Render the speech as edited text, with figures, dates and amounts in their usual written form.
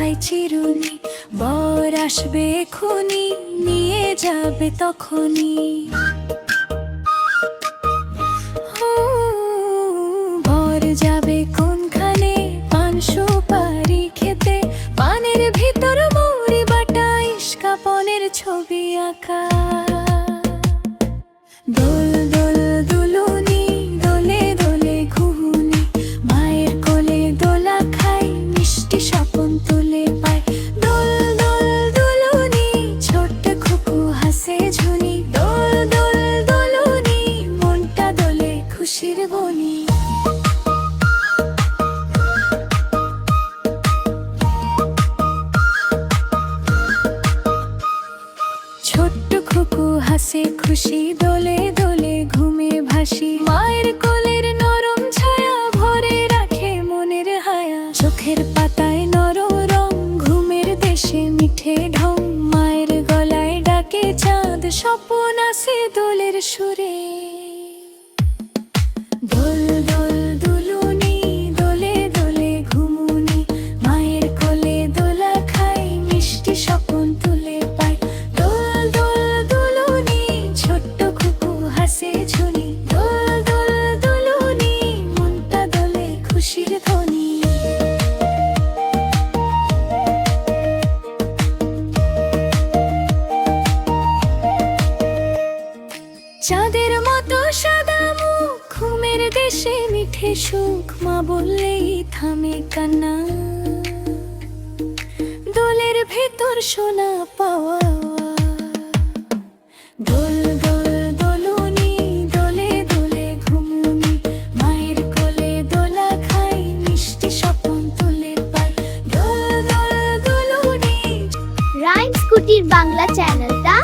পায় চিরুনি, বর আসবে এখুনি, নিয়ে যাবে তখনই। বর যাবে কোনখানে পান সুপারি খেতে, পানের ভিতর মৌরি বাটা, ইস্কাপনের ছবি আঁকা। দোল দোল দুলুনি, দোলে দোলে ঘুনি, মায়ের কোলে দোলা খাই, মিষ্টি স্বপন তুলে পায়। দোল দোল দুলুনি, ছোট্ট খুকু হাসে ঝুনি, দোল দোল দুলুনি, মনটা দোলে খুশির বনি। ছোট্ট খুকু হাসে খুশি, দোলে দোলে ঘুমে ভাসি, মায়ের কোলের নরম ছায়া ভরে রাখে মনের হায়া। চোখের পাতায় নরম রং, ঘুমের দেশে মিঠে ঢং, মায়ের গলায় ডাকে চাঁদ, স্বপন আসে দোলের সুরে। দোল দোল দুলুনি, দোলে দোলে ঘুমুনি, মায়ের কোলে দোলা খাই, মিষ্টি স্বপন তুলে পাই। দোল দোল দুলুনি, ছোট্ট খুকু হাসে ঝুনি, দোল দোল দুলুনি, মনটা দোলে খুশির ধ্বনি। চাঁদের মতো সাদা মুখ, ঘুমের দেশে মিঠে সুখ, মা বললেই থামে কান্না। দোলের ভেতর সোনা পাওয়া। দোল দোল দোলুনি, দোলে দোলে ঘুমুনি, মায়ের কোলে দোলা খাই, মিষ্টি স্বপন তুলে পাই। দোল দোল দোলুনি। রাইমস কুটির বাংলা চ্যানেলটা